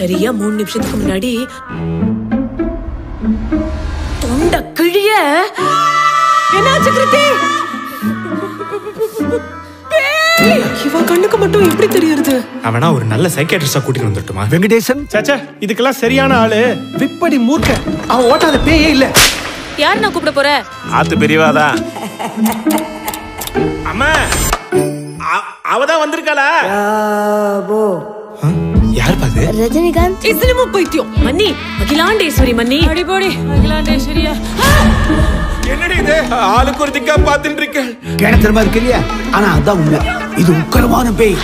சரியா 3 நிமிஷத்துக்கு முன்னாடி தொண்ட கிழிய என்னாச்சு கிருத்தி? இவ கண்ணுக்கு மட்டும் எப்படி தெரியுது? அவனா ஒரு நல்ல சைக்கியாட்ரிஸ்டா கூட்டிட்டு வந்துட்டுமா? வெங்கடேசன் சாச்சா இதுக்கெல்லாம் சரியான ஆளு விப்படி மூர்க்க. அவன் ஓட்டாத பேயே இல்ல. யார் நான் கூப்பிட போற? ஆத்து பெரியவாதான். அம்மா அவதான் வந்திருக்காளா? யார் பாது? ரஜினிகாந்த். சினிமா பைத்தியம் மன்னி. அகிலாண்டேஸ்வரி மன்னி. அடிபோடி அகிலாண்டேஸ்வரியா? என்னடி இது? ஆளுக்கு ஒரு திக்கா பாத்துட்டு இருக்க. கேன திறமா இருக்கு இல்லையா? ஆனா அதான் உண்மை. இது உக்கரமான பேய்.